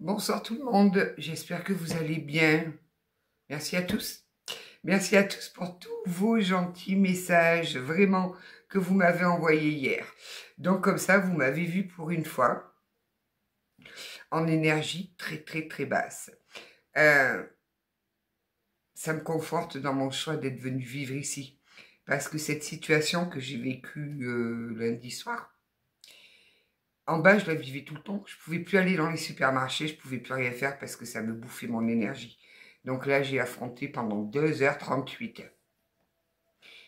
Bonsoir tout le monde, j'espère que vous allez bien. Merci à tous. Merci à tous pour tous vos gentils messages, vraiment, que vous m'avez envoyés hier. Donc comme ça, vous m'avez vu pour une fois, en énergie très basse. Ça me conforte dans mon choix d'être venu vivre ici. Parce que cette situation que j'ai vécue lundi soir, en bas, je la vivais tout le temps. Je pouvais plus aller dans les supermarchés, je pouvais plus rien faire parce que ça me bouffait mon énergie. Donc là, j'ai affronté pendant 2h38.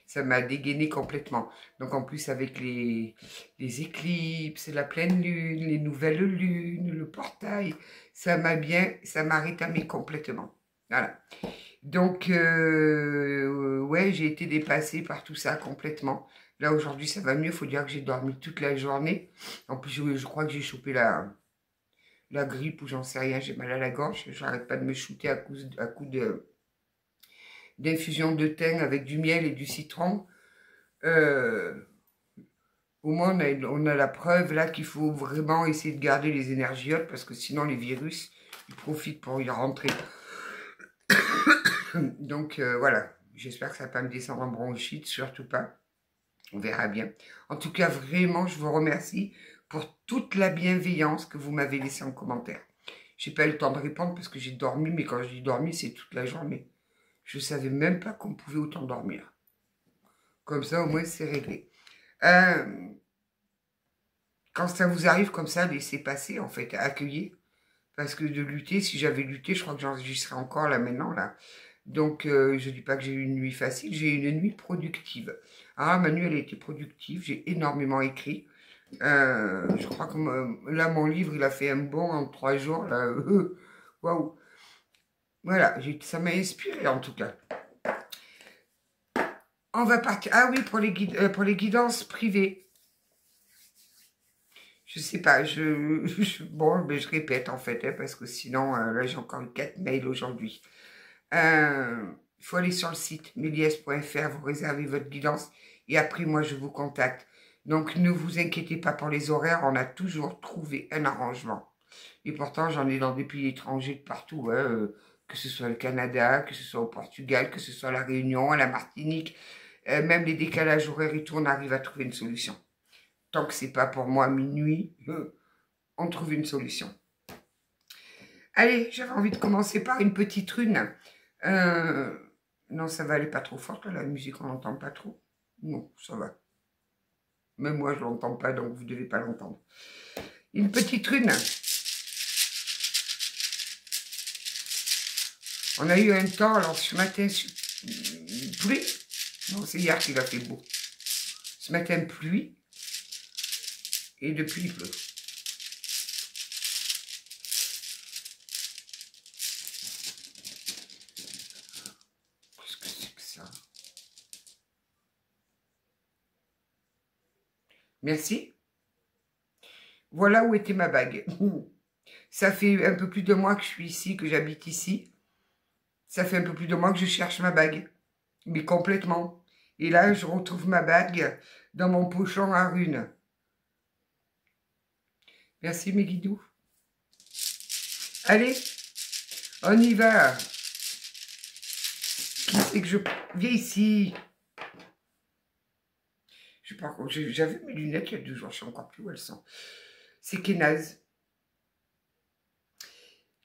Ça m'a dégainé complètement. Donc en plus, avec les éclipses, la pleine lune, les nouvelles lunes, le portail, ça m'a rétamé complètement. Voilà. Donc, ouais, j'ai été dépassée par tout ça complètement. Là, aujourd'hui, ça va mieux. Il faut dire que j'ai dormi toute la journée. En plus, je crois que j'ai chopé la grippe ou j'en sais rien. J'ai mal à la gorge. Je n'arrête pas de me shooter à coup d'infusion de thym avec du miel et du citron. Euh, Au moins, on a la preuve là qu'il faut vraiment essayer de garder les énergies hautes parce que sinon, les virus, ils profitent pour y rentrer. Donc voilà, j'espère que ça ne va pas me descendre en bronchite, surtout pas. On verra bien. En tout cas, vraiment, je vous remercie pour toute la bienveillance que vous m'avez laissée en commentaire. J'ai pas eu le temps de répondre parce que j'ai dormi, mais quand je dis dormi, c'est toute la journée. Je savais même pas qu'on pouvait autant dormir. Comme ça, au moins, c'est réglé. Quand ça vous arrive comme ça, laissez passer, en fait, accueillez. Parce que de lutter, si j'avais lutté, je crois que j'y serais encore là maintenant, là. Donc, je ne dis pas que j'ai eu une nuit facile, j'ai eu une nuit productive. Ah, ma nuit, elle a été productive, j'ai énormément écrit. Je crois que là, mon livre, il a fait un bond en 3 jours, là. Waouh! Voilà, ça m'a inspiré, en tout cas. On va partir. Ah oui, pour les guidances privées. Je sais pas, bon, ben, je répète, en fait, hein, parce que sinon, là, j'ai encore eu 4 mails aujourd'hui. Il faut aller sur le site méliès.fr, vous réservez votre guidance et après moi je vous contacte. Donc ne vous inquiétez pas pour les horaires, on a toujours trouvé un arrangement. Et pourtant j'en ai dans des pays étrangers de partout, hein, que ce soit le Canada, que ce soit au Portugal, que ce soit à la Réunion, à la Martinique, même les décalages horaires et tout, on arrive à trouver une solution. Tant que c'est pas pour moi minuit, on trouve une solution. Allez, j'avais envie de commencer par une petite rune. Non, ça va aller pas trop fort, là, la musique, on n'entend pas trop. Non, ça va. Même moi, je l'entends pas, donc vous devez pas l'entendre. Une petite rune. On a eu un temps, alors ce matin, pluie. Non, c'est hier qu'il a fait beau. Ce matin, pluie. Et depuis, il pleut. Qu'est-ce que c'est que ça? Merci. Voilà où était ma bague. Ça fait un peu plus de mois que je suis ici, que j'habite ici. Ça fait un peu plus de mois que je cherche ma bague. Mais complètement. Et là, je retrouve ma bague dans mon pochon à runes. Merci mes guidous. Allez, on y va. Qui c'est que je viens ici? J'avais mes lunettes il y a 2 jours, je sais encore plus où elles sont. C'est Kénaz.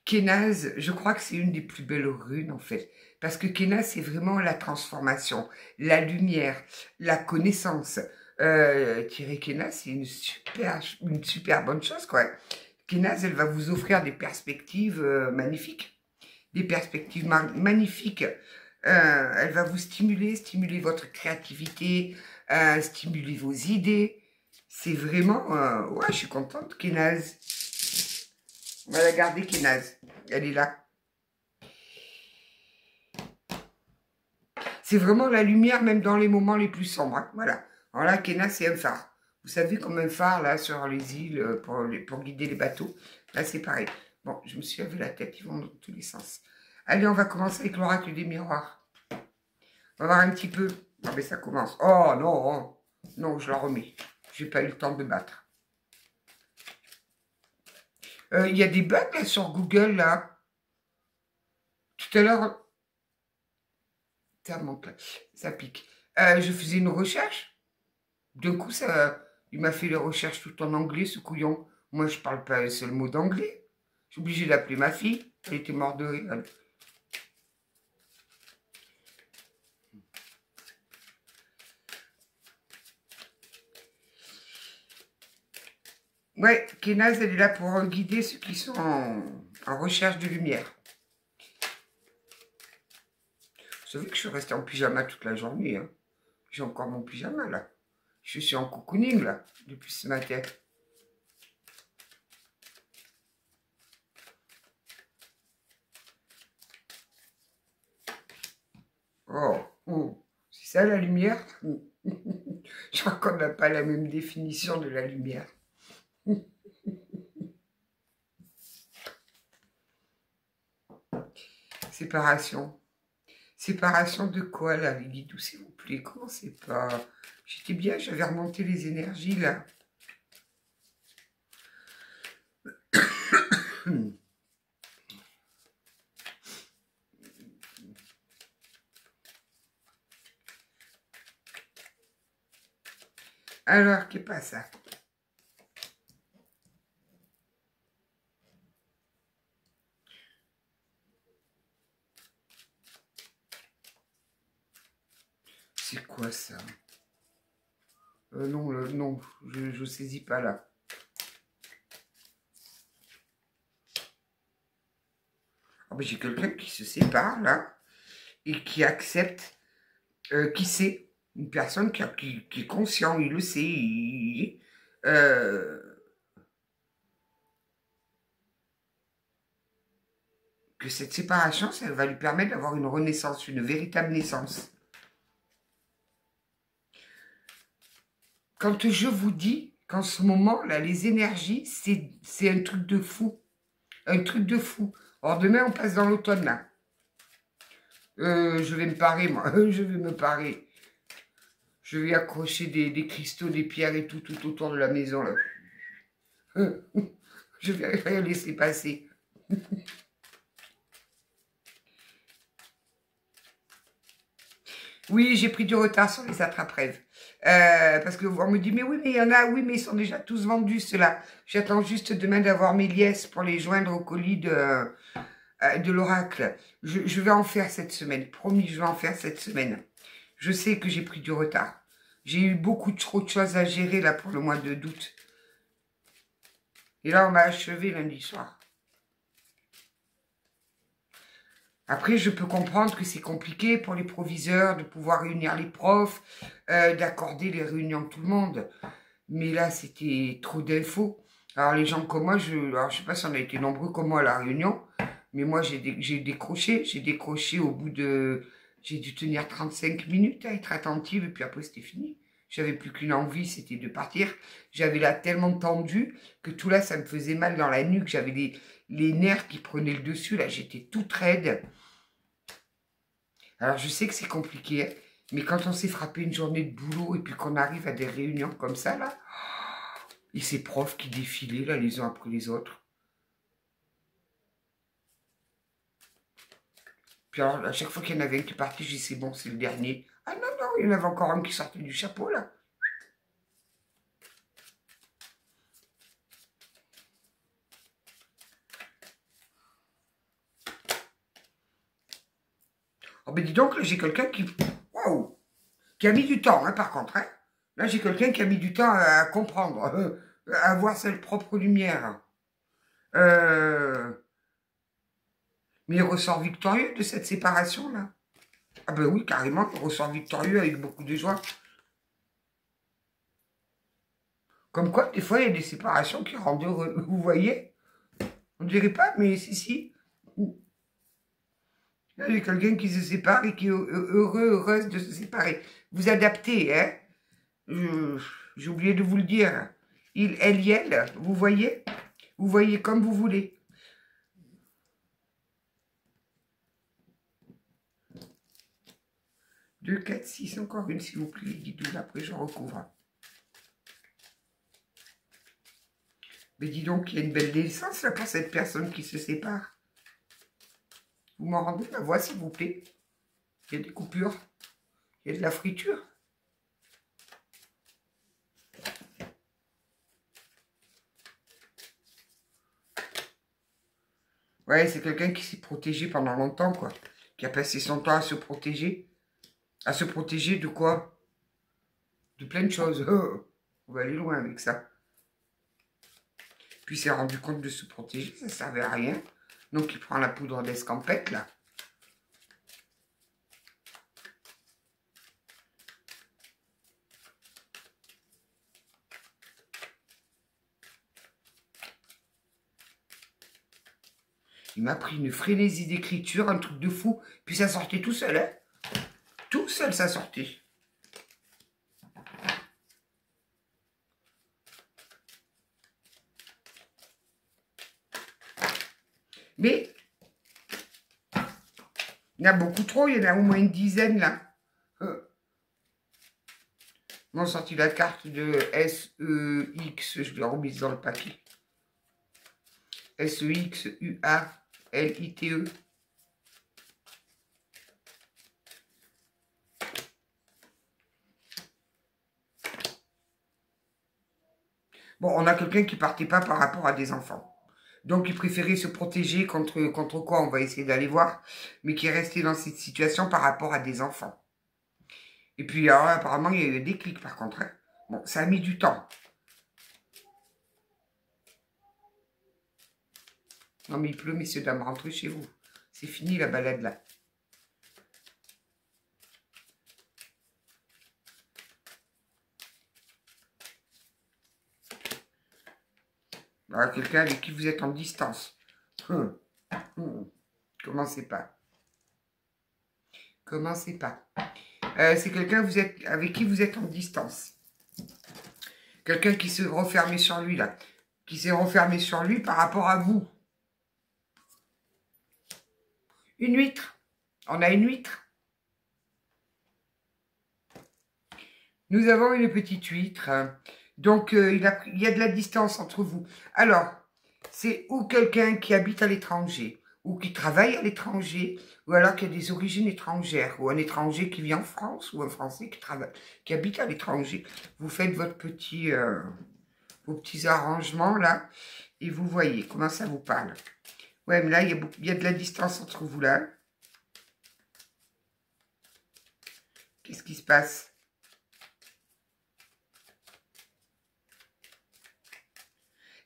Kénaz, je crois que c'est une des plus belles runes en fait. Parce que Kénaz, c'est vraiment la transformation, la lumière, la connaissance. Tirer Kénaz, c'est une super bonne chose, quoi. Kénaz, elle va vous offrir des perspectives magnifiques. Des perspectives magnifiques. Elle va vous stimuler votre créativité, stimuler vos idées. C'est vraiment... ouais, je suis contente, Kénaz. On va la garder, Kénaz. Elle est là. C'est vraiment la lumière, même dans les moments les plus sombres. Hein. Voilà. Alors là, Kénaz, c'est un phare. Vous savez, comme un phare, là, sur les îles, pour guider les bateaux. Là, c'est pareil. Bon, je me suis lavé la tête, ils vont dans tous les sens. Allez, on va commencer avec l'oracle des miroirs. On va voir un petit peu. Ah, mais ça commence. Oh, non. Non, je la remets. J'ai pas eu le temps de battre. Il y a des bugs là sur Google, là. Tout à l'heure, ça monte, là. Ça pique. Je faisais une recherche. D'un coup, il m'a fait les recherches tout en anglais, ce couillon. Moi, je parle pas un seul mot d'anglais. Je suis obligée d'appeler ma fille. Elle était morte de rire. Ouais, Kenaz, elle est là pour guider ceux qui sont en recherche de lumière. Vous savez que je suis restée en pyjama toute la journée. Hein. J'ai encore mon pyjama, là. Je suis en cocooning, là, depuis ce matin. Oh, c'est ça la lumière? Je crois qu'on n'a pas la même définition de la lumière. Séparation. Séparation de quoi, là, les guides, s'il vous plaît? Comment c'est pas... J'étais bien, j'avais remonté les énergies, là. Alors, qu'est-ce pas ça? C'est quoi ça? Non, non, je saisis pas là. Oh, ben, j'ai quelqu'un qui se sépare là et qui accepte, qui sait, une personne qui est conscient, il le sait, que cette séparation, ça va lui permettre d'avoir une renaissance, une véritable naissance. Quand je vous dis qu'en ce moment, là, les énergies, c'est un truc de fou. Un truc de fou. Alors demain, on passe dans l'automne, là. Je vais me parer, moi. Je vais me parer. Je vais accrocher des cristaux, des pierres et tout autour de la maison, là. Je vais rien laisser passer. Oui, j'ai pris du retard sur les attrape-rêves. Parce qu'on me dit, mais oui, mais il y en a, oui, mais ils sont déjà tous vendus, ceux-là. J'attends juste demain d'avoir mes liesses pour les joindre au colis de l'oracle. Je vais en faire cette semaine. Promis, je vais en faire cette semaine. Je sais que j'ai pris du retard. J'ai eu beaucoup trop de choses à gérer, là, pour le mois d'août. Et là, on m'a achevé lundi soir. Après, je peux comprendre que c'est compliqué pour les proviseurs de pouvoir réunir les profs, d'accorder les réunions de tout le monde. Mais là, c'était trop d'infos. Alors, les gens comme moi, je sais pas si on a été nombreux comme moi à la réunion, mais moi, j'ai décroché. J'ai décroché au bout de... J'ai dû tenir 35 minutes à être attentive, et puis après, c'était fini. J'avais plus qu'une envie, c'était de partir. J'avais là tellement tendu que tout là, ça me faisait mal dans la nuque. J'avais les nerfs qui prenaient le dessus. Là, j'étais toute raide. Alors, je sais que c'est compliqué, hein, mais quand on s'est frappé une journée de boulot et puis qu'on arrive à des réunions comme ça, là, et ces profs qui défilaient, là, les uns après les autres. Puis alors, à chaque fois qu'il y en avait un qui partait, j'ai dit, c'est bon, c'est le dernier. Ah non, non, il y en avait encore un qui sortait du chapeau, là. Oh, ben dis donc, là, j'ai quelqu'un qui... Waouh! Qui a mis du temps, hein, par contre, hein. Là, j'ai quelqu'un qui a mis du temps à comprendre, à voir sa propre lumière. Mais il ressort victorieux de cette séparation-là. Ah ben oui, carrément, il ressort victorieux avec beaucoup de joie. Comme quoi, des fois, il y a des séparations qui rendent heureux. Vous voyez? On ne dirait pas, mais si, si. Là, il y a quelqu'un qui se sépare et qui est heureux, heureuse de se séparer. Vous adaptez, hein? J'ai oublié de vous le dire. Il, elle, y elle, vous voyez? Vous voyez comme vous voulez. Deux, 4, 6, encore une, s'il vous plaît, guidou, après je recouvre. Mais dis donc, il y a une belle naissance là pour cette personne qui se sépare. Vous m'en rendez la voix, s'il vous plaît? Il y a des coupures. Il y a de la friture. Ouais, c'est quelqu'un qui s'est protégé pendant longtemps, quoi. Qui a passé son temps à se protéger. À se protéger de quoi? De plein de choses. Oh, on va aller loin avec ça. Puis il s'est rendu compte de se protéger, ça ne servait à rien. Donc il prend la poudre d'escampette, là. Il m'a pris une frénésie d'écriture, un truc de fou. Puis ça sortait tout seul, hein. Tout seul, ça sortait. Mais, il y en a beaucoup trop. Il y en a au moins une dizaine, là. Ils m'ont sorti la carte de SEX. Je l'ai remise dans le papier. SEXUALITE. Bon, on a quelqu'un qui partait pas par rapport à des enfants. Donc, il préférait se protéger contre quoi on va essayer d'aller voir. Mais qui est resté dans cette situation par rapport à des enfants. Et puis, alors, apparemment, il y a eu des clics par contre. Hein. Bon, ça a mis du temps. Non, mais il pleut, messieurs, dames, rentrez chez vous. C'est fini la balade là. Voilà, quelqu'un avec qui vous êtes en distance. Commencez pas. Commencez pas. C'est quelqu'un avec qui vous êtes en distance. Quelqu'un qui s'est refermé sur lui, là. Qui s'est refermé sur lui par rapport à vous. Une huître. On a une huître. Nous avons une petite huître. Donc, il y a de la distance entre vous. Alors, c'est ou quelqu'un qui habite à l'étranger, ou qui travaille à l'étranger, ou alors qui a des origines étrangères, ou un étranger qui vit en France, ou un Français qui habite à l'étranger. Vous faites vos petits arrangements, là, et vous voyez comment ça vous parle. Ouais, mais là, il y a de la distance entre vous, là. Qu'est-ce qui se passe?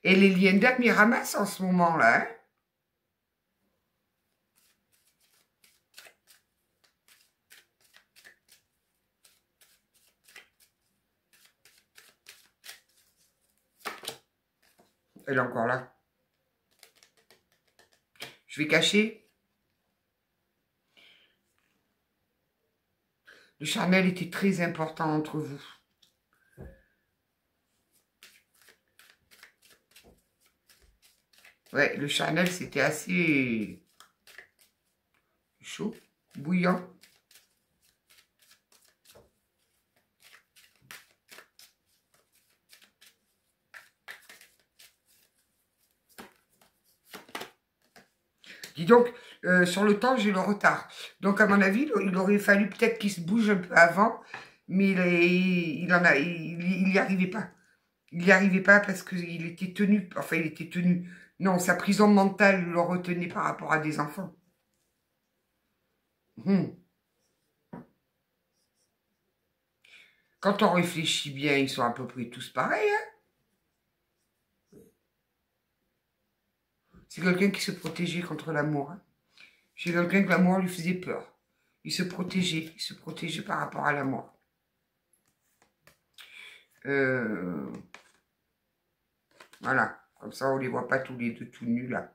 Et les liens d'âme, ils ramassent en ce moment-là, hein. Elle est encore là. Je vais cacher. Le charnel était très important entre vous. Ouais, le charnel, c'était assez chaud, bouillant. Dis donc, sur le temps, j'ai le retard. Donc, à mon avis, il aurait fallu peut-être qu'il se bouge un peu avant, mais il n'y arrivait pas. Il n'y arrivait pas parce qu'il était tenu, enfin, il était tenu. Non, sa prison mentale le retenait par rapport à des enfants. Quand on réfléchit bien, ils sont à peu près tous pareils, hein. C'est quelqu'un qui se protégeait contre l'amour. Hein. C'est quelqu'un que l'amour lui faisait peur. Il se protégeait par rapport à l'amour. Voilà, comme ça on les voit pas tous les deux tout nus là.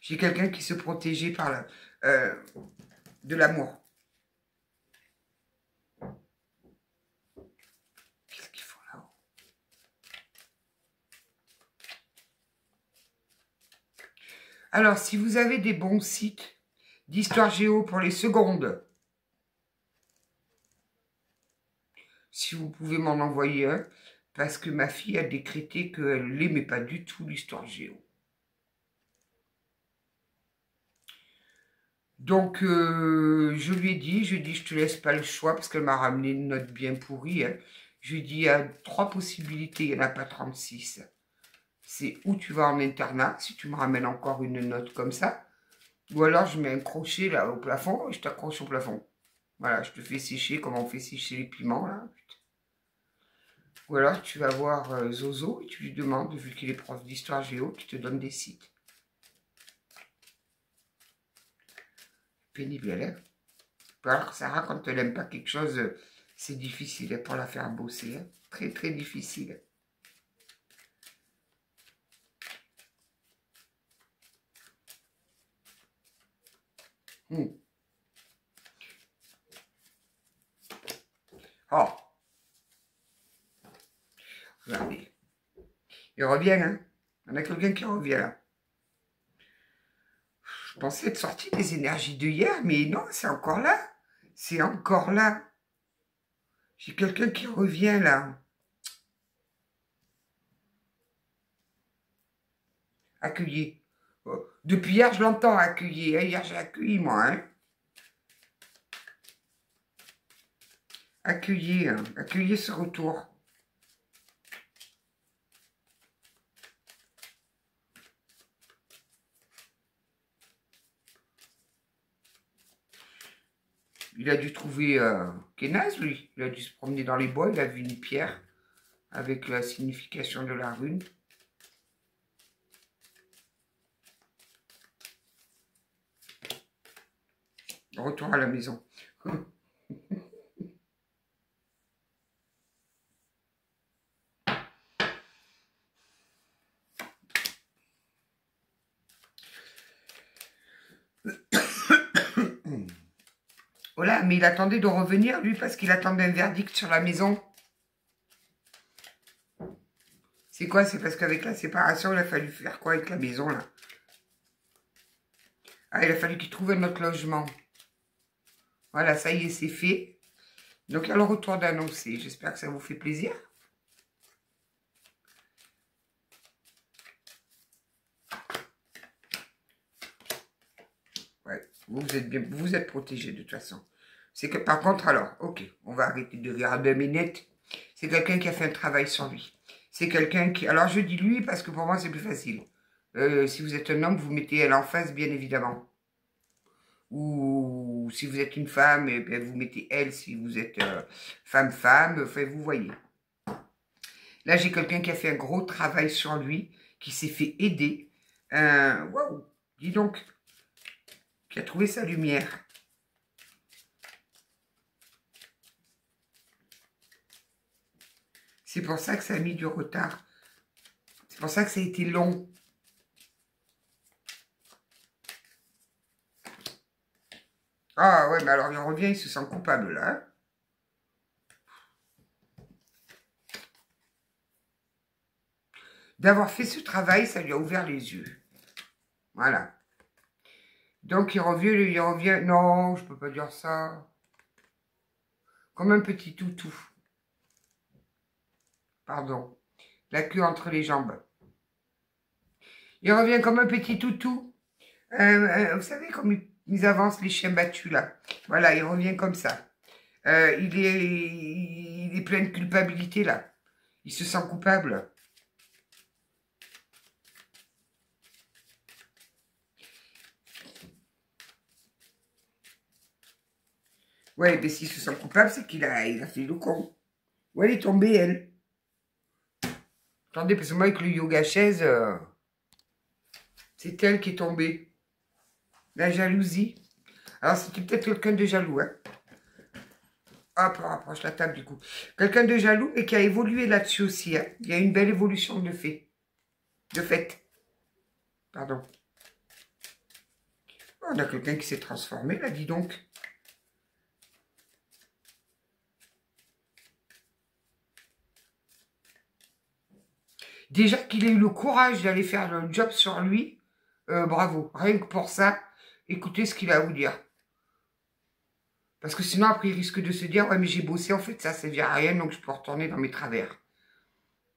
J'ai quelqu'un qui se protégeait par de l'amour. Qu'est-ce qu'il faut là-haut? Alors, si vous avez des bons sites d'histoire géo pour les secondes, si vous pouvez m'en envoyer un, parce que ma fille a décrété qu'elle n'aimait pas du tout l'histoire géo. Donc, je lui ai dit, je te laisse pas le choix, parce qu'elle m'a ramené une note bien pourrie. Hein. Je lui ai dit, il y a 3 possibilités, il n'y en a pas 36. C'est où tu vas en internat, si tu me ramènes encore une note comme ça, ou alors je mets un crochet là au plafond et je t'accroche au plafond. Voilà, je te fais sécher comme on fait sécher les piments là. Ou alors tu vas voir Zozo et tu lui demandes, vu qu'il est prof d'histoire géo, qu'il te donne des sites. Pénible, elle est. Alors Sarah, quand elle n'aime pas quelque chose, c'est difficile hein, pour la faire bosser. Hein. Très très difficile. Oh, regardez. Il revient, hein. On a quelqu'un qui revient là. Je pensais être sorti des énergies de hier, mais non, c'est encore là. C'est encore là. J'ai quelqu'un qui revient là. Accueillir. Depuis hier, je l'entends accueillir. Hier, j'ai accueilli, moi. Hein. Accueillir. Accueillir ce retour. Il a dû trouver Kenaz, lui. Il a dû se promener dans les bois. Il a vu une pierre avec la signification de la rune. Retour à la maison. Voilà, mais il attendait de revenir, lui, parce qu'il attendait un verdict sur la maison. C'est quoi? C'est parce qu'avec la séparation, il a fallu faire quoi avec la maison, là? Ah, il a fallu qu'il trouve un autre logement. Voilà, ça y est, c'est fait. Donc, il y a le retour d'annoncer. J'espère que ça vous fait plaisir. Ouais, vous êtes bien, vous êtes protégés de toute façon. C'est que, par contre, alors, ok, on va arrêter de rire à 2 minutes. C'est quelqu'un qui a fait un travail sur lui. C'est quelqu'un qui... Alors, je dis lui parce que pour moi, c'est plus facile. Si vous êtes un homme, vous mettez elle en face, bien évidemment. Ou si vous êtes une femme, eh bien, vous mettez elle si vous êtes femme-femme. Enfin, vous voyez. Là, j'ai quelqu'un qui a fait un gros travail sur lui, qui s'est fait aider. Waouh, dis donc, qui a trouvé sa lumière. C'est pour ça que ça a mis du retard. C'est pour ça que ça a été long. Ah ouais, mais alors il revient, il se sent coupable là. Hein. D'avoir fait ce travail, ça lui a ouvert les yeux. Voilà. Donc il revient. Non, je peux pas dire ça. Comme un petit toutou. Pardon. La queue entre les jambes. Il revient comme un petit toutou. Vous savez, comme ils avancent les chiens battus, là. Voilà, il revient comme ça. Il est plein de culpabilité, là. Il se sent coupable. Ouais, mais s'il se sent coupable, c'est qu'il a fait le con. Où elle est tombée, elle? Attendez, parce que moi, avec le yoga chaise, c'est elle qui est tombée. La jalousie. Alors, c'était peut-être quelqu'un de jaloux, hein. Hop, on rapproche la table, du coup. Quelqu'un de jaloux et qui a évolué là-dessus aussi, hein. Il y a une belle évolution de fait. De fait. Pardon. On a quelqu'un qui s'est transformé, là, dis donc. Déjà qu'il ait eu le courage d'aller faire le job sur lui, bravo. Rien que pour ça, écoutez ce qu'il a à vous dire. Parce que sinon, après, il risque de se dire, ouais, mais j'ai bossé, en fait, ça ne servir à rien, donc je peux retourner dans mes travers.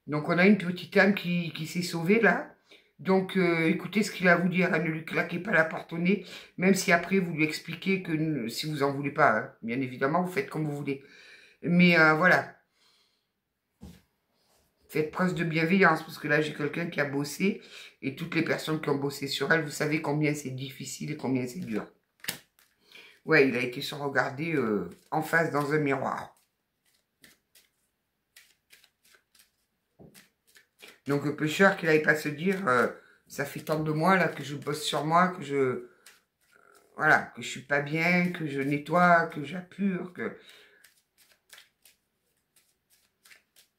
Donc, on a une petite âme qui s'est sauvée, là. Donc, écoutez ce qu'il a à vous dire, hein, ne lui claquez pas la porte au nez, même si après, vous lui expliquez que, si vous en voulez pas, hein, bien évidemment, vous faites comme vous voulez. Mais voilà, faites preuve de bienveillance, parce que là, j'ai quelqu'un qui a bossé, et toutes les personnes qui ont bossé sur elle, vous savez combien c'est difficile et combien c'est dur. Ouais, il a été se regarder en face dans un miroir. Donc, le pêcheur qu'il n'allait pas se dire, ça fait tant de mois là que je bosse sur moi, que voilà, que je suis pas bien, que je nettoie, que j'appure, que...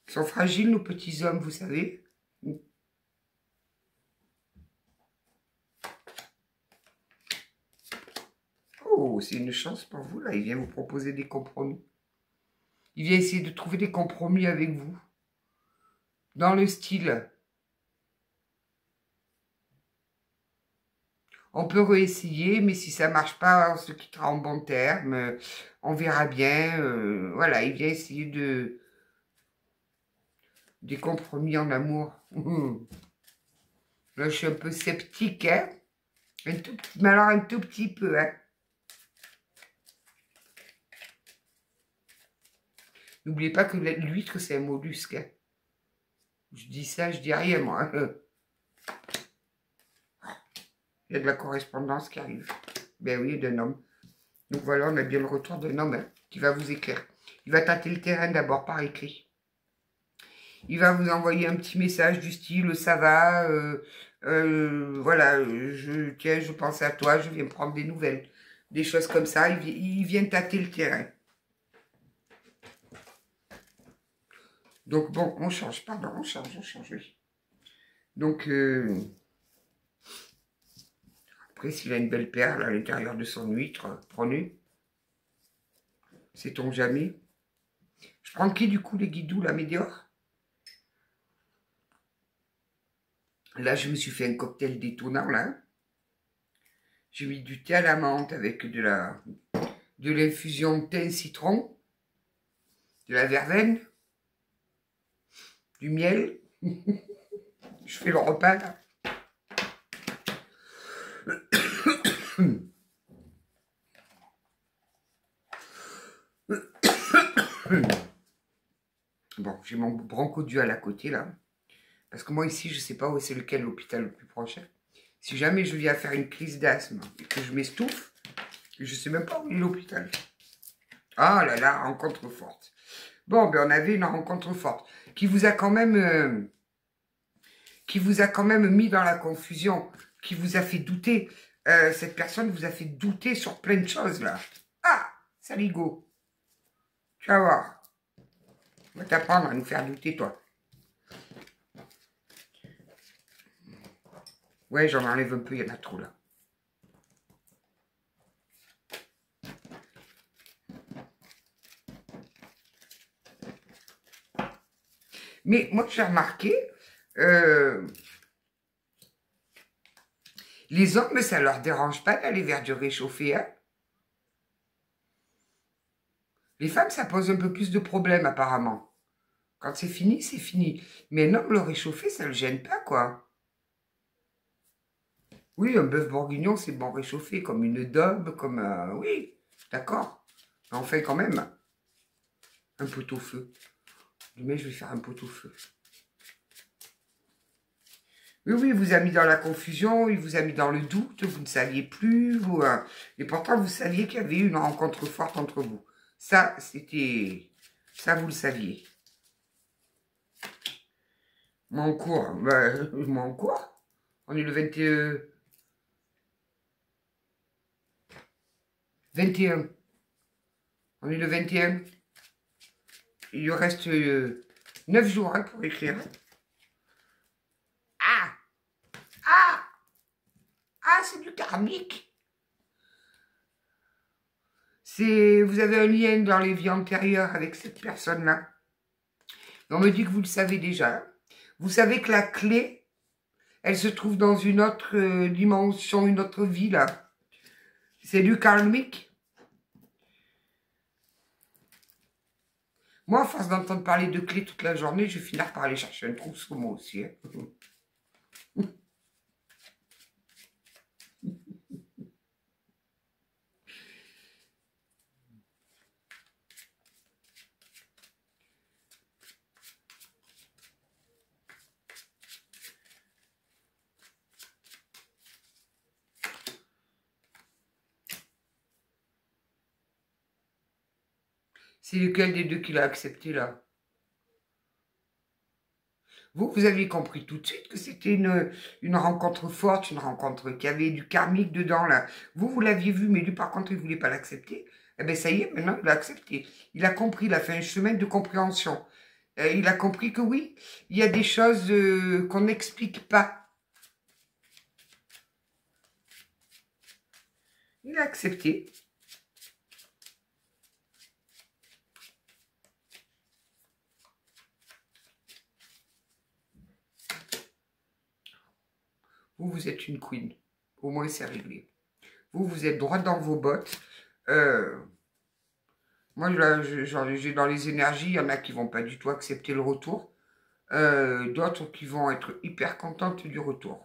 Ils sont fragiles, nos petits hommes, vous savez. Oh, c'est une chance pour vous, là. Il vient vous proposer des compromis. Il vient essayer de trouver des compromis avec vous. Dans le style. On peut réessayer, mais si ça marche pas, on se quittera en bon terme. On verra bien. Voilà, il vient essayer des compromis en amour. Là, je suis un peu sceptique, hein. Mais alors un tout petit peu, hein. N'oubliez pas que l'huître, c'est un mollusque, hein. Je dis ça, je dis rien, moi. Il y a de la correspondance qui arrive. Ben oui, d'un homme. Donc voilà, on a bien le retour d'un homme, hein, qui va vous écrire. Il va tâter le terrain d'abord par écrit. Il va vous envoyer un petit message du style « ça va, voilà, tiens, je pense à toi, je viens prendre des nouvelles ». Des choses comme ça, il vient tâter le terrain. Donc bon, on change, pardon, on change, oui. Donc, après, s'il a une belle perle à l'intérieur de son huître, prenez. Sait-on jamais. Je prends qui du coup, les guidoux, la Médéor? Là, je me suis fait un cocktail détonnant, là. J'ai mis du thé à la menthe avec de l'infusion thym citron, de la verveine, du miel. Je fais le repas, là. Bon, j'ai mon bronchodieu à la côté, là. Parce que moi, ici, je ne sais pas où c'est lequel l'hôpital le plus proche. Si jamais je viens faire une crise d'asthme et que je m'estouffe, je ne sais même pas où est l'hôpital. Ah là là, rencontre forte. Bon, ben on avait une rencontre forte qui vous a quand même mis dans la confusion, qui vous a fait douter. Cette personne vous a fait douter sur plein de choses, là. Ah, saligo. Tu vas voir. On va t'apprendre à nous faire douter, toi. Ouais, j'en enlève un peu, il y en a trop, là. Mais moi, j'ai remarqué, les hommes, ça leur dérange pas d'aller vers du réchauffé, hein. Les femmes, ça pose un peu plus de problèmes, apparemment. Quand c'est fini, c'est fini. Mais un homme, le réchauffer, ça le gêne pas, quoi. Oui, un bœuf bourguignon, c'est bon réchauffé, comme une daube, comme... oui, d'accord. Mais on fait quand même un pot-au-feu. Demain, je vais faire un pot-au-feu. Oui, oui, il vous a mis dans la confusion, il vous a mis dans le doute, vous ne saviez plus, vous... et pourtant, vous saviez qu'il y avait eu une rencontre forte entre vous. Ça, c'était... Ça, vous le saviez. Moi, en cours, moi, en cours, on est le 21. On est le 21. Il lui reste 9 jours, hein, pour écrire. Ah! Ah! Ah, c'est du karmique. Vous avez un lien dans les vies antérieures avec cette personne-là. On me dit que vous le savez déjà. Vous savez que la clé, elle se trouve dans une autre dimension, une autre vie, là. C'est du karmique. Moi, à force d'entendre parler de clés toute la journée, je vais finir par aller chercher un trousseau, moi aussi. Hein. C'est lequel des deux qui l'a accepté, là? Vous aviez compris tout de suite que c'était une rencontre forte, une rencontre qui avait du karmique dedans, là. Vous l'aviez vu, mais lui, par contre, il ne voulait pas l'accepter. Eh bien, ça y est, maintenant, il l'a accepté. Il a compris, il a fait un chemin de compréhension. Il a compris que oui, il y a des choses qu'on n'explique pas. Il a accepté. Vous êtes une queen. Au moins, c'est réglé. Vous êtes droit dans vos bottes. Moi, j'ai dans les énergies, il y en a qui vont pas du tout accepter le retour. D'autres qui vont être hyper contentes du retour.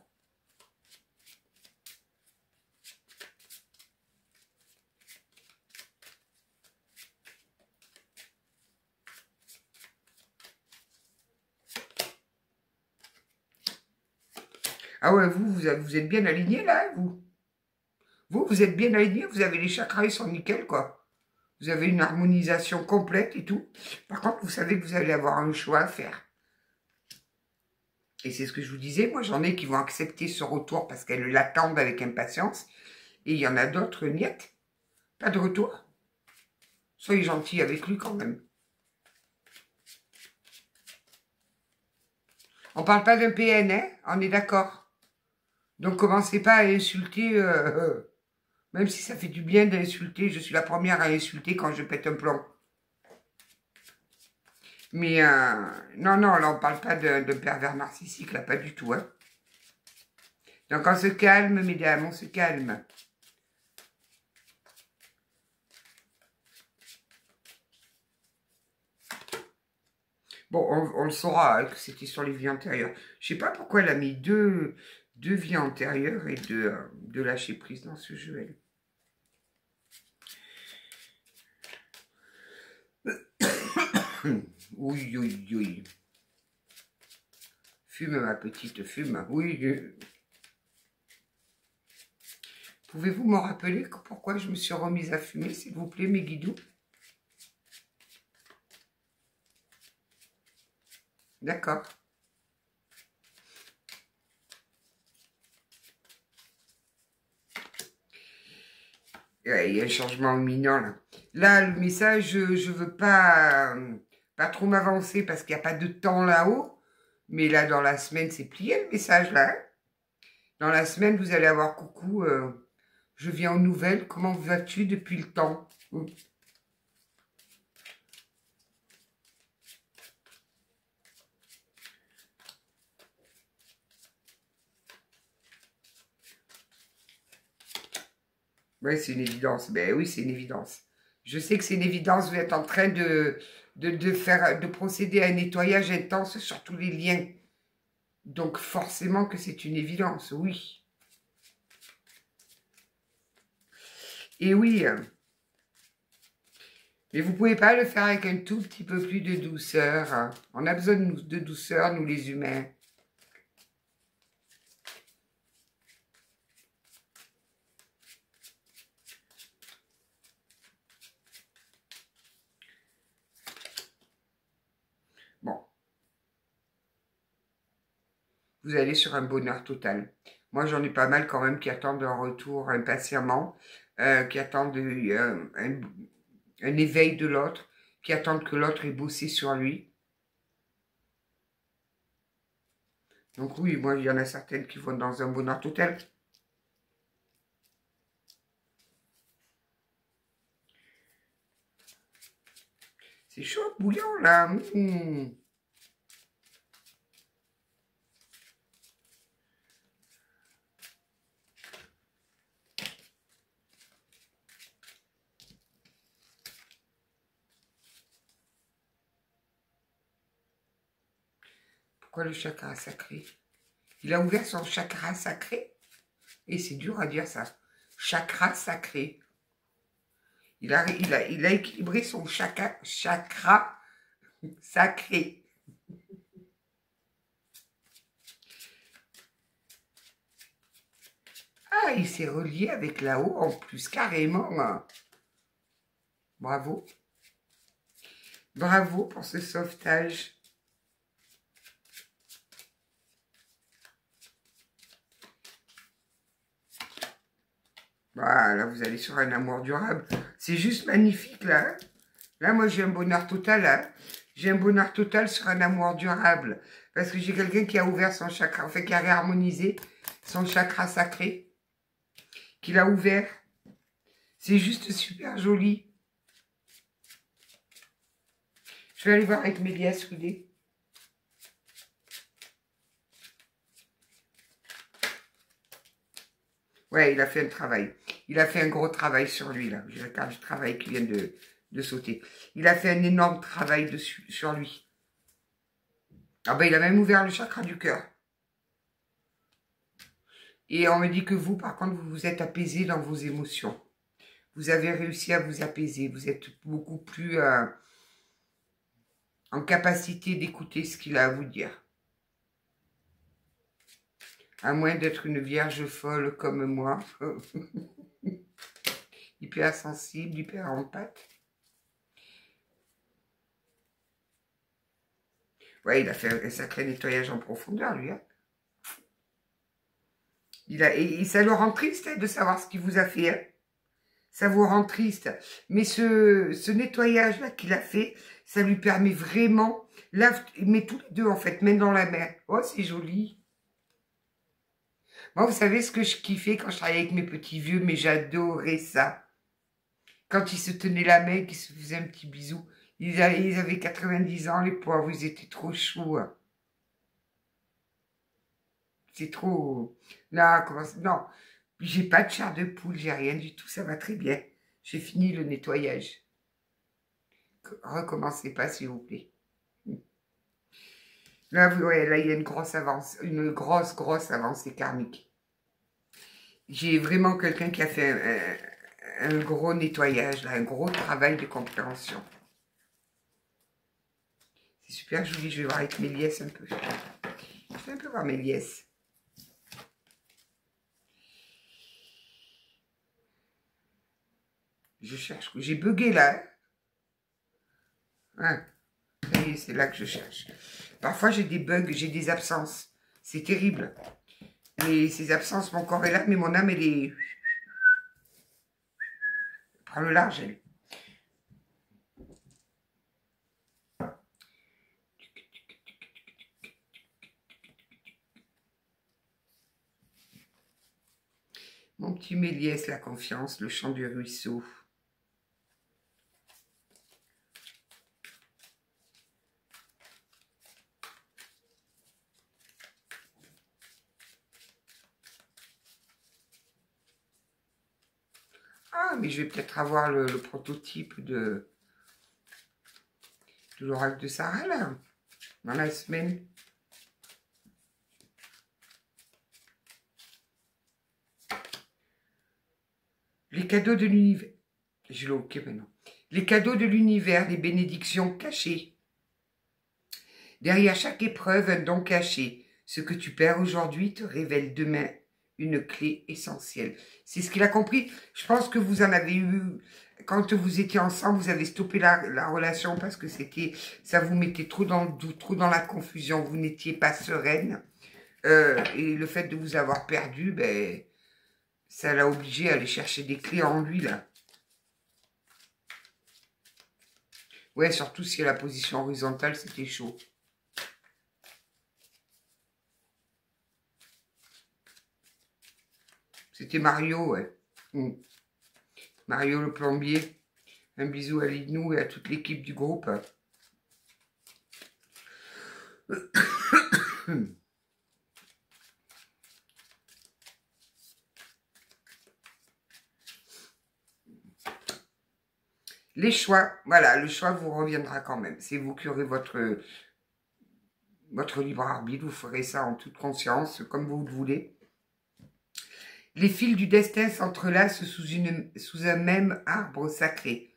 Ah ouais, vous êtes bien aligné là, vous. Vous êtes bien aligné, vous avez les chakras, ils sont nickel, quoi. Vous avez une harmonisation complète et tout. Par contre, vous savez que vous allez avoir un choix à faire. Et c'est ce que je vous disais, moi j'en ai qui vont accepter ce retour parce qu'elles l'attendent avec impatience. Et il y en a d'autres, niettes. Pas de retour. Soyez gentils avec lui quand même. On parle pas d'un PN, hein? On est d'accord. Donc commencez pas à insulter, même si ça fait du bien d'insulter. Je suis la première à insulter quand je pète un plomb. Mais non, non, là on parle pas de pervers narcissique, là, pas du tout. Hein. Donc on se calme, mesdames, on se calme. Bon, on le saura, hein, que c'était sur les vies antérieures. Je sais pas pourquoi elle a mis deux vies antérieures et de lâcher prise dans ce jeu, elle. Oui, oui, oui. Fume, ma petite, fume. Oui. Pouvez-vous me rappeler pourquoi je me suis remise à fumer, s'il vous plaît, mes guidous? D'accord. Ouais, il y a un changement imminent, là. Là, le message, je veux pas trop m'avancer parce qu'il n'y a pas de temps là-haut. Mais là, dans la semaine, c'est plié le message, là. Hein. Dans la semaine, vous allez avoir coucou, je viens aux nouvelles. Comment vas-tu depuis le temps? Oui, c'est une évidence. Ben oui, c'est une évidence. Je sais que c'est une évidence. Vous êtes en train de procéder à un nettoyage intense sur tous les liens. Donc forcément que c'est une évidence, oui. Et oui, mais vous pouvez pas le faire avec un tout petit peu plus de douceur. Hein. On a besoin de douceur, nous les humains. Bon, vous allez sur un bonheur total. Moi, j'en ai pas mal quand même qui attendent un retour impatiemment, qui attendent un éveil de l'autre, qui attendent que l'autre ait bossé sur lui. Donc oui, moi, il y en a certaines qui vont dans un bonheur total. C'est chaud, bouillant, là. Mmh. Pourquoi le chakra sacré? Il a ouvert son chakra sacré. Et c'est dur à dire ça. Chakra sacré. Il a équilibré son chakra sacré. Ah, il s'est relié avec là-haut en plus, carrément. Hein. Bravo. Bravo pour ce sauvetage. Voilà, vous allez sur un amour durable. C'est juste magnifique, là. Hein. Là, moi, j'ai un bonheur total. Hein. J'ai un bonheur total sur un amour durable. Parce que j'ai quelqu'un qui a ouvert son chakra, en fait, qui a réharmonisé son chakra sacré. Qu'il a ouvert. C'est juste super joli. Je vais aller voir avec Méliès, vous voulez. Ouais, il a fait un travail. Il a fait un gros travail sur lui, là. J'ai la carte du travail qui vient de sauter. Il a fait un énorme travail dessus, sur lui. Ah ben, il a même ouvert le chakra du cœur. Et on me dit que vous, par contre, vous vous êtes apaisé dans vos émotions. Vous avez réussi à vous apaiser. Vous êtes beaucoup plus en capacité d'écouter ce qu'il a à vous dire. À moins d'être une vierge folle comme moi. Hyper sensible, hyper empathe. Ouais, il a fait un sacré nettoyage en profondeur, lui. Hein. Et ça le rend triste hein, de savoir ce qu'il vous a fait. Hein. Ça vous rend triste. Mais ce nettoyage-là qu'il a fait, ça lui permet vraiment... Là, il met tous les deux, en fait, même dans la mer. Oh, c'est joli. Moi, vous savez ce que je kiffais quand je travaillais avec mes petits vieux, mais j'adorais ça. Quand ils se tenaient la main, qu'ils se faisaient un petit bisou. Ils avaient 90 ans, les pauvres, ils étaient trop choux. Hein. C'est trop... Là, comment... Non, j'ai pas de chair de poule, j'ai rien du tout, ça va très bien. J'ai fini le nettoyage. Recommencez pas, s'il vous plaît. Là, ouais, là, il y a une grosse avance, une grosse avancée karmique. J'ai vraiment quelqu'un qui a fait un gros nettoyage, là, un gros travail de compréhension. C'est super joli, je vais voir avec Méliès un peu. Je vais un peu voir Méliès. Je cherche, j'ai bugué là. Hein. C'est là que je cherche. Parfois, j'ai des bugs, j'ai des absences. C'est terrible. Et ces absences, mon corps est là, mais mon âme, elle est... Prends le large, elle. Mon petit Méliès, la confiance, le chant du ruisseau. Ah, mais je vais peut-être avoir le prototype de l'oracle de Sarah, là, dans la semaine. Les cadeaux de l'univers. Je l'ai ok maintenant. Les cadeaux de l'univers, les bénédictions cachées. Derrière chaque épreuve, un don caché. Ce que tu perds aujourd'hui te révèle demain une clé essentielle. C'est ce qu'il a compris. Je pense que vous en avez eu... Quand vous étiez ensemble, vous avez stoppé la relation parce que ça vous mettait trop dans le doute, trop dans la confusion. Vous n'étiez pas sereine. Et le fait de vous avoir perdu, ben, ça l'a obligé à aller chercher des clés en lui, là. Ouais, surtout si la position horizontale, c'était chaud. C'était Mario, ouais. Mario le plombier. Un bisou à Linou et à toute l'équipe du groupe. Les choix, voilà, le choix vous reviendra quand même. C'est vous qui aurez votre libre arbitre, vous ferez ça en toute conscience, comme vous le voulez. Les fils du destin s'entrelacent sous un même arbre sacré.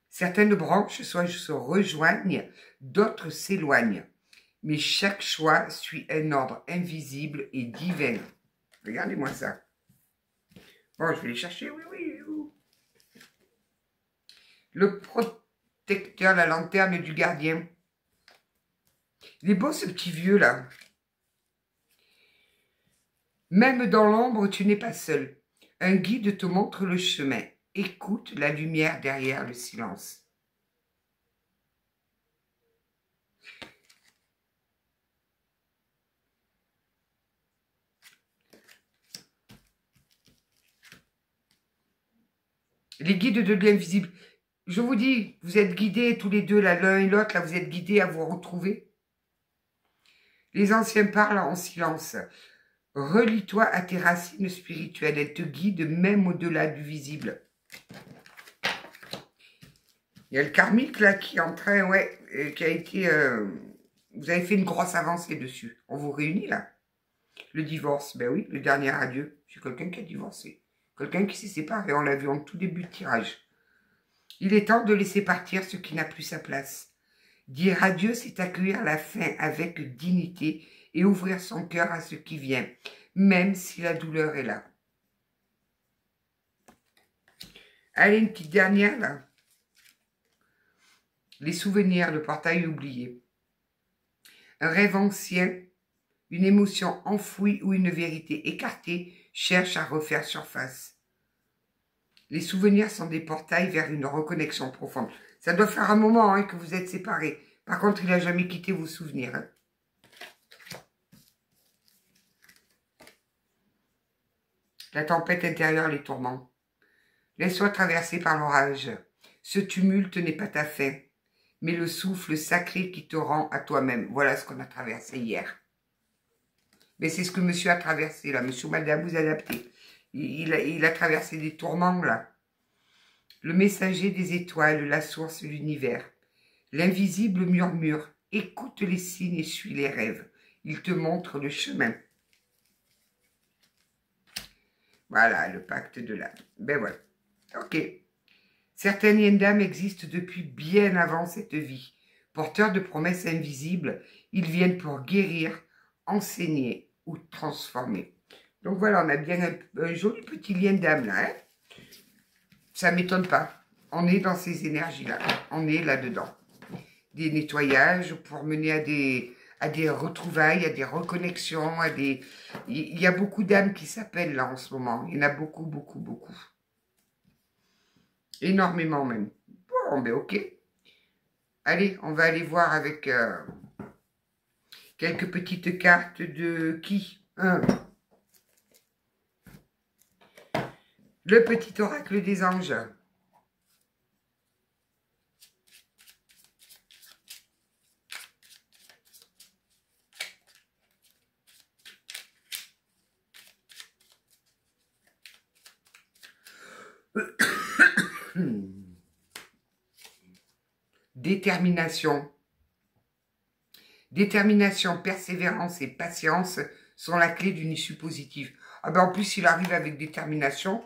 Certaines branches se rejoignent, d'autres s'éloignent. Mais chaque choix suit un ordre invisible et divin. Regardez-moi ça. Bon, je vais les chercher, oui, oui. Le protecteur, la lanterne du gardien. Il est beau ce petit vieux là. Même dans l'ombre, tu n'es pas seul. Un guide te montre le chemin. Écoute la lumière derrière le silence. Les guides de l'invisible. Je vous dis, vous êtes guidés tous les deux, là, l'un et l'autre, là, vous êtes guidés à vous retrouver. Les anciens parlent en silence. Relie-toi à tes racines spirituelles. Elles te guident même au-delà du visible. Il y a le karmique, là, qui est en train, ouais, qui a été... vous avez fait une grosse avancée dessus. On vous réunit, là. Le divorce, ben oui, le dernier adieu. C'est quelqu'un qui a divorcé. Quelqu'un qui s'est séparé, on l'a vu en tout début de tirage. Il est temps de laisser partir ce qui n'a plus sa place. Dire adieu, c'est accueillir la fin avec dignité et ouvrir son cœur à ce qui vient, même si la douleur est là. Allez, une petite dernière, là. Les souvenirs, le portail oublié. Un rêve ancien, une émotion enfouie ou une vérité écartée cherche à refaire surface. Les souvenirs sont des portails vers une reconnexion profonde. Ça doit faire un moment hein, que vous êtes séparés. Par contre, il n'a jamais quitté vos souvenirs. Hein. La tempête intérieure, les tourments. Laisse-toi traverser par l'orage. Ce tumulte n'est pas ta fin, mais le souffle sacré qui te rend à toi-même. Voilà ce qu'on a traversé hier. Mais c'est ce que monsieur a traversé, là. Monsieur ou madame, vous adaptez. Il a traversé des tourments, là. Le messager des étoiles, la source de l'univers. L'invisible murmure. Écoute les signes et suis les rêves. Il te montre le chemin. Voilà, le pacte de l'âme. Ben voilà. Ok. Certaines yendam existent depuis bien avant cette vie. Porteurs de promesses invisibles, ils viennent pour guérir, enseigner ou transformer. Donc voilà, on a bien un joli petit lien d'âme là. Hein, ça ne m'étonne pas. On est dans ces énergies-là. On est là-dedans. Des nettoyages pour mener à des retrouvailles, à des reconnexions, à des... Il y a beaucoup d'âmes qui s'appellent là en ce moment. Il y en a beaucoup, beaucoup, beaucoup. Énormément même. Bon, ben ok. Allez, on va aller voir avec quelques petites cartes de qui Le petit oracle des anges. Détermination. Détermination, persévérance et patience sont la clé d'une issue positive. Ah ben en plus, il arrive avec détermination.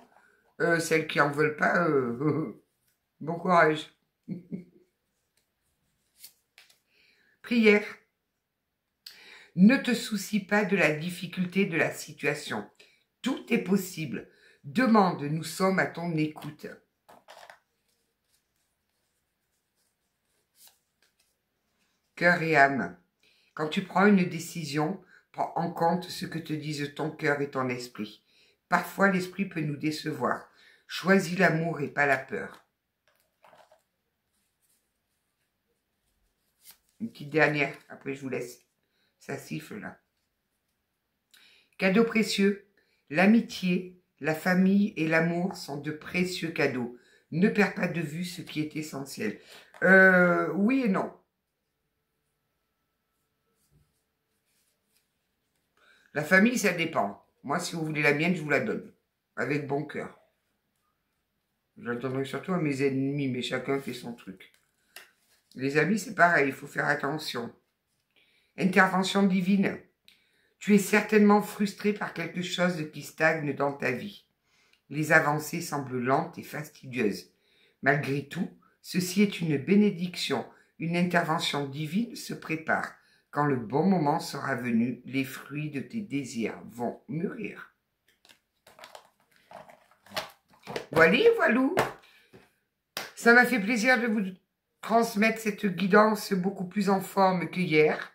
Celles qui en veulent pas, bon courage. Prière. Ne te soucie pas de la difficulté de la situation. Tout est possible. Demande, nous sommes à ton écoute. Cœur et âme. Quand tu prends une décision, prends en compte ce que te disent ton cœur et ton esprit. Parfois, l'esprit peut nous décevoir. Choisis l'amour et pas la peur. Une petite dernière, après je vous laisse. Ça siffle là. Cadeaux précieux. L'amitié, la famille et l'amour sont de précieux cadeaux. Ne perds pas de vue ce qui est essentiel. Oui et non. La famille, ça dépend. Moi, si vous voulez la mienne, je vous la donne. Avec bon cœur. Je la donnerai surtout à mes ennemis, mais chacun fait son truc. Les amis, c'est pareil, il faut faire attention. Intervention divine. Tu es certainement frustré par quelque chose qui stagne dans ta vie. Les avancées semblent lentes et fastidieuses. Malgré tout, ceci est une bénédiction. Une intervention divine se prépare. Quand le bon moment sera venu, les fruits de tes désirs vont mûrir. Voilà, voilou. Ça m'a fait plaisir de vous transmettre cette guidance beaucoup plus en forme qu'hier.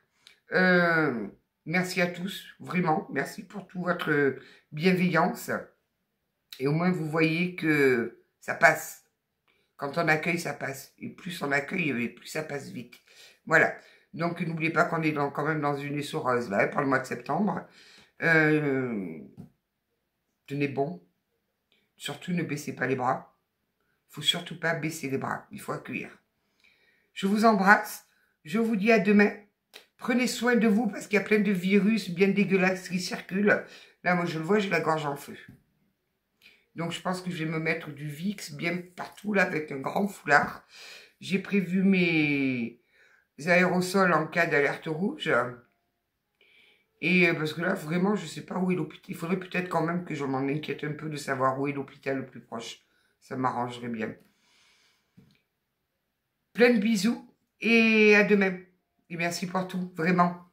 Merci à tous, vraiment. Merci pour toute votre bienveillance. Et au moins, vous voyez que ça passe. Quand on accueille, ça passe. Et plus on accueille, et plus ça passe vite. Voilà. Donc, n'oubliez pas qu'on est quand même dans une essoreuse, là, pour le mois de septembre. Tenez bon. Surtout, ne baissez pas les bras. Il ne faut surtout pas baisser les bras. Il faut accueillir. Je vous embrasse. Je vous dis à demain. Prenez soin de vous parce qu'il y a plein de virus bien dégueulasses qui circulent. Là, moi, je le vois, j'ai la gorge en feu. Donc, je pense que je vais me mettre du Vicks bien partout, là, avec un grand foulard. J'ai prévu mes aérosols en cas d'alerte rouge. Et parce que là, vraiment, je ne sais pas où est l'hôpital. Il faudrait peut-être quand même que je m'en inquiète un peu de savoir où est l'hôpital le plus proche. Ça m'arrangerait bien. Plein de bisous et à demain. Et merci pour tout, vraiment.